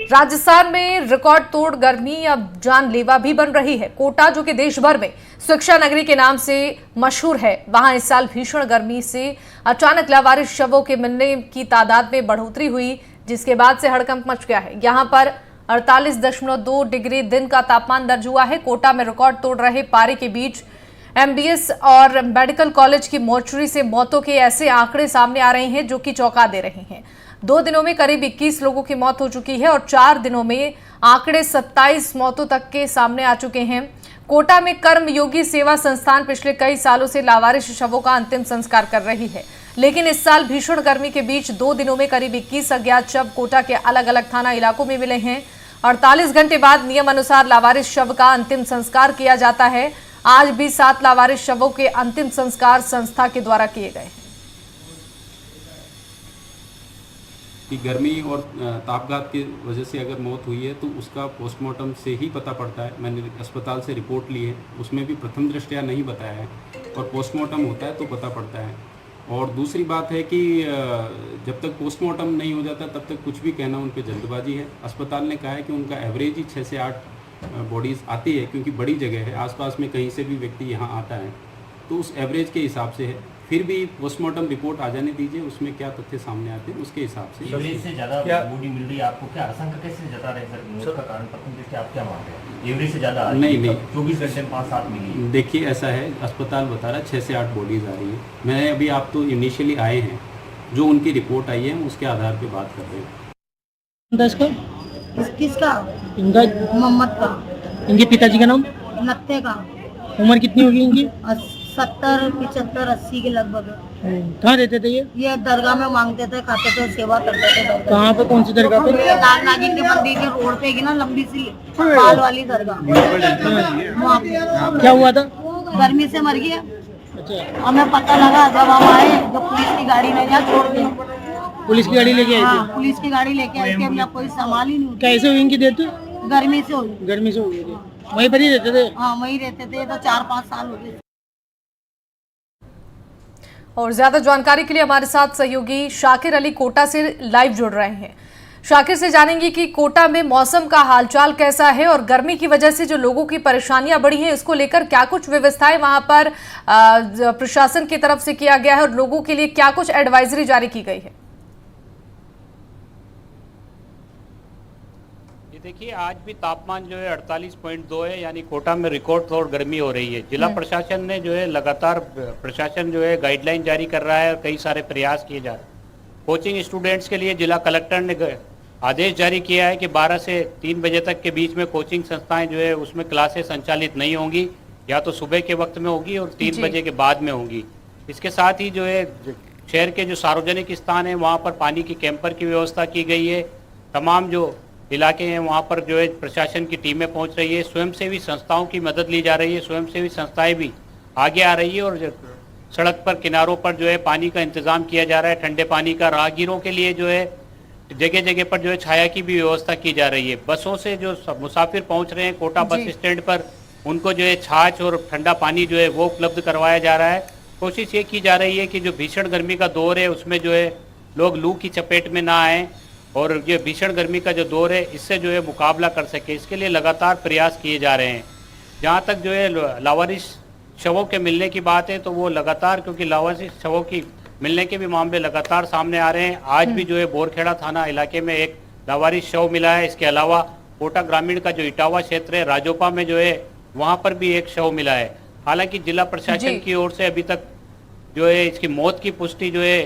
राजस्थान में रिकॉर्ड तोड़ गर्मी अब जानलेवा भी बन रही है। कोटा, जो कि देश भर में शिक्षा नगरी के नाम से मशहूर है, वहां इस साल भीषण गर्मी से अचानक लावारिस शवों के मिलने की तादाद में बढ़ोतरी हुई, जिसके बाद से हड़कंप मच गया है। यहां पर 48.2 डिग्री दिन का तापमान दर्ज हुआ है। कोटा में रिकॉर्ड तोड़ रहे पारे के बीच एमबीएस और मेडिकल कॉलेज की मोर्चरी से मौतों के ऐसे आंकड़े सामने आ रहे हैं जो कि चौंका दे रहे हैं। 2 दिनों में करीब 21 लोगों की मौत हो चुकी है और 4 दिनों में आंकड़े 27 मौतों तक के सामने आ चुके हैं। कोटा में कर्मयोगी सेवा संस्थान पिछले कई सालों से लावारिस शवों का अंतिम संस्कार कर रही है, लेकिन इस साल भीषण गर्मी के बीच 2 दिनों में करीब 21 अज्ञात शव कोटा के अलग अलग थाना इलाकों में मिले हैं। 48 घंटे बाद नियम अनुसार लावारिस शव का अंतिम संस्कार किया जाता है। आज भी 7 लावारिस शवों के अंतिम संस्कार संस्था के द्वारा किए गए हैं। कि गर्मी और तापघात की वजह से अगर मौत हुई है तो उसका पोस्टमार्टम से ही पता पड़ता है। मैंने अस्पताल से रिपोर्ट ली है, उसमें भी प्रथम दृष्टया नहीं बताया है और पोस्टमार्टम होता है तो पता पड़ता है। और दूसरी बात है कि जब तक पोस्टमार्टम नहीं हो जाता तब तक कुछ भी कहना उन पर जल्दबाजी है। अस्पताल ने कहा है कि उनका एवरेज ही 6 से 8 बॉडीज़ आती है, क्योंकि बड़ी जगह है, आसपास में कहीं से भी व्यक्ति यहाँ आता है, तो उस एवरेज के हिसाब से है। फिर भी पोस्टमार्टम रिपोर्ट आ जाने दीजिए, उसमें क्या तथ्य सामने आते हैं उसके हिसाब से। एवरेज से ज़्यादा बॉडी मिल रही है आपको, क्या आशंका कैसे जता रहे हैं सर? उसका कारण प्रथम दृष्टया आप क्या मानते हैं? एवरेज से ज़्यादा नहीं 24 घंटे में 5-7 मिली। देखिए ऐसा है, अस्पताल बता रहा है 6 से 8 बॉडीज़ आ रही है। मैंने अभी, आप तो इनिशियली आए हैं, जो उनकी रिपोर्ट आई है हम उसके आधार पर बात कर रहे हैं। किसका? इनका मोहम्मद का। इनके पिताजी का नाम? नत्ते का। उम्र कितनी होगी इनकी? 70, 75, 80 के लगभग। कहाँ रहते थे ये दरगाह में मांगते थे, खाते थे, सेवा करते थे दरगाह। कहाँ पे? कौन सी दरगाह पे? लाल नागिन के मंदिर के रोड पे ना, लंबी सी बाल वाली दरगाह। वहाँ पे क्या हुआ था? गर्मी से मर गया। अच्छा, हमें पता लगा जब हम आए, जो पुलिस की गाड़ी ने यहाँ छोड़ दी। पुलिस की गाड़ी लेके आए थे? पुलिस की गाड़ी लेके आई थी, हमने कोई संभाल ही नहीं। कैसे हुई इनकी डेथ? गर्मी से हुई। गर्मी से हुई थी। वहीं पर ही रहते थे? हाँ, वहीं रहते थे, तो 4-5 साल हो गए। और ज्यादा जानकारी के लिए हमारे साथ सहयोगी शाकिर अली कोटा से लाइव जुड़ रहे हैं। शाकिर से जानेंगे कि कोटा में मौसम का हालचाल कैसा है और गर्मी की वजह से जो लोगों की परेशानियां बढ़ी हैं, इसको लेकर क्या कुछ व्यवस्थाएं वहां पर प्रशासन की तरफ से किया गया है और लोगों के लिए क्या कुछ एडवाइजरी जारी की गई है। देखिए, आज भी तापमान जो है 48.2 है, यानी कोटा में रिकॉर्ड तोड़ गर्मी हो रही है। जिला प्रशासन ने जो है लगातार प्रशासन जो है गाइडलाइन जारी कर रहा है और कई सारे प्रयास किए जा रहे हैं। कोचिंग स्टूडेंट्स के लिए जिला कलेक्टर ने आदेश जारी किया है कि 12 से 3 बजे तक के बीच में कोचिंग संस्थाएं जो है उसमें क्लासेस संचालित नहीं होंगी, या तो सुबह के वक्त में होगी और 3 बजे के बाद में होंगी। इसके साथ ही जो है शहर के जो सार्वजनिक स्थान है वहाँ पर पानी की कैंपर की व्यवस्था की गई है। तमाम जो इलाके हैं वहाँ पर जो है प्रशासन की टीमें पहुँच रही है। स्वयंसेवी संस्थाओं की मदद ली जा रही है, स्वयंसेवी संस्थाएं भी आगे आ रही है और सड़क पर किनारों पर जो है पानी का इंतजाम किया जा रहा है, ठंडे पानी का। राहगीरों के लिए जो है जगह जगह पर जो है छाया की भी व्यवस्था की जा रही है। बसों से जो मुसाफिर पहुँच रहे हैं कोटा बस स्टैंड पर, उनको जो है छाछ और ठंडा पानी जो है वो उपलब्ध करवाया जा रहा है। कोशिश ये की जा रही है कि जो भीषण गर्मी का दौर है उसमें जो है लोग लू की चपेट में ना आएँ और ये भीषण गर्मी का जो दौर है इससे जो है मुकाबला कर सके, इसके लिए लगातार प्रयास किए जा रहे हैं। जहाँ तक जो है लावारिस शवों के मिलने की बात है तो वो लगातार, क्योंकि लावारिस शवों की मिलने के भी मामले लगातार सामने आ रहे हैं। आज भी जो है बोरखेड़ा थाना इलाके में एक लावारिस शव मिला है। इसके अलावा कोटा ग्रामीण का जो इटावा क्षेत्र है, राजोपा में जो है वहाँ पर भी एक शव मिला है। हालांकि जिला प्रशासन की ओर से अभी तक जो है इसकी मौत की पुष्टि जो है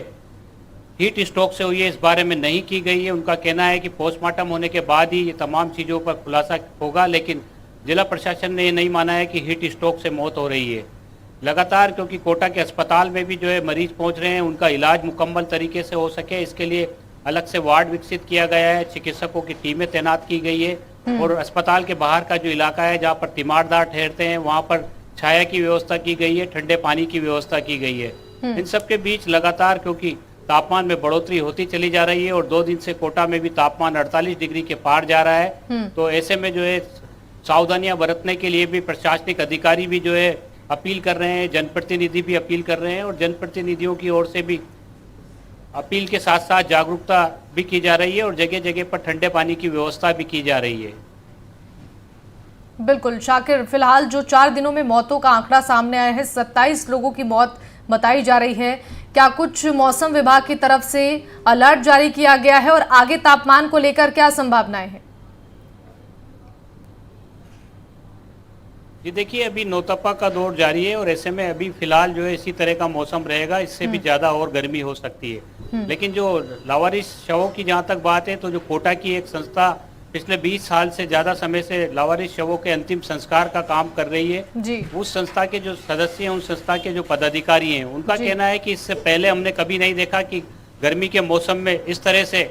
हीट स्ट्रोक से हुई है इस बारे में नहीं की गई है। उनका कहना है कि पोस्टमार्टम होने के बाद ही ये तमाम चीज़ों पर खुलासा होगा, लेकिन जिला प्रशासन ने ये नहीं माना है कि हीट स्ट्रोक से मौत हो रही है। लगातार, क्योंकि कोटा के अस्पताल में भी जो है मरीज पहुंच रहे हैं, उनका इलाज मुकम्मल तरीके से हो सके इसके लिए अलग से वार्ड विकसित किया गया है, चिकित्सकों की टीमें तैनात की गई है और अस्पताल के बाहर का जो इलाका है जहाँ पर तीमारदार ठहरते हैं वहाँ पर छाया की व्यवस्था की गई है, ठंडे पानी की व्यवस्था की गई है। इन सब के बीच लगातार, क्योंकि तापमान में बढ़ोतरी होती चली जा रही है और 2 दिन से कोटा में भी तापमान 48 डिग्री के पार जा रहा है, तो ऐसे में जो है सावधानियां बरतने के लिए भी प्रशासनिक अधिकारी भी जो है अपील कर रहे हैं, जनप्रतिनिधि भी अपील कर रहे हैं और जनप्रतिनिधियों की ओर से भी अपील के साथ साथ जागरूकता भी की जा रही है और जगह जगह पर ठंडे पानी की व्यवस्था भी की जा रही है। बिल्कुल शाकिर, फिलहाल जो 4 दिनों में मौतों का आंकड़ा सामने आया है, 27 लोगों की मौत बताई जा रही है। क्या कुछ मौसम विभाग की तरफ से अलर्ट जारी किया गया है और आगे तापमान को लेकर क्या संभावनाएं हैं? जी देखिए, अभी नौतपा का दौर जारी है और ऐसे में अभी फिलहाल जो है इसी तरह का मौसम रहेगा, इससे भी ज़्यादा और गर्मी हो सकती है। लेकिन जो लावारिस शवों की जहाँ तक बात है, तो जो कोटा की एक संस्था पिछले 20 साल से ज़्यादा समय से लावारिस शवों के अंतिम संस्कार का काम कर रही है जी। उस संस्था के जो सदस्य हैं, उन संस्था के जो पदाधिकारी हैं, उनका कहना है कि इससे पहले हमने कभी नहीं देखा कि गर्मी के मौसम में इस तरह से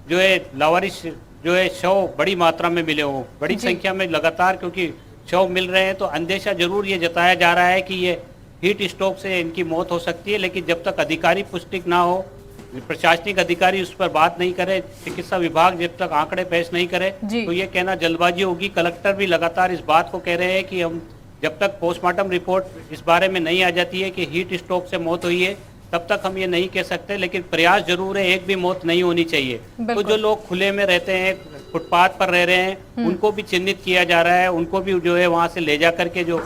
जो है लावारिस जो है शव बड़ी मात्रा में मिले हों, बड़ी संख्या में लगातार क्योंकि शव मिल रहे हैं। तो अंदेशा जरूर ये जताया जा रहा है कि ये हीट स्ट्रोक से इनकी मौत हो सकती है, लेकिन जब तक अधिकारी पुष्टि ना हो, प्रशासनिक अधिकारी उस पर बात नहीं करे, चिकित्सा विभाग जब तक आंकड़े पेश नहीं करे, तो ये कहना जल्दबाजी होगी। कलेक्टर भी लगातार इस बात को कह रहे हैं कि हम जब तक पोस्टमार्टम रिपोर्ट इस बारे में नहीं आ जाती है कि हीट स्ट्रोक से मौत हुई है, तब तक हम ये नहीं कह सकते। लेकिन प्रयास जरूर है, एक भी मौत नहीं होनी चाहिए। तो जो लोग खुले में रहते हैं, फुटपाथ पर रह रहे हैं, उनको भी चिन्हित किया जा रहा है, उनको भी जो है वहाँ से ले जा करके जो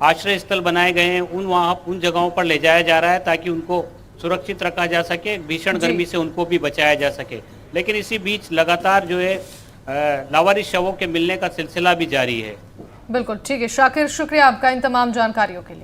आश्रय स्थल बनाए गए हैं उन जगहों पर ले जाया जा रहा है ताकि उनको सुरक्षित रखा जा सके, भीषण गर्मी से उनको भी बचाया जा सके। लेकिन इसी बीच लगातार जो है लावारिस शवों के मिलने का सिलसिला भी जारी है। बिल्कुल ठीक है शाकिर, शुक्रिया आपका इन तमाम जानकारियों के लिए।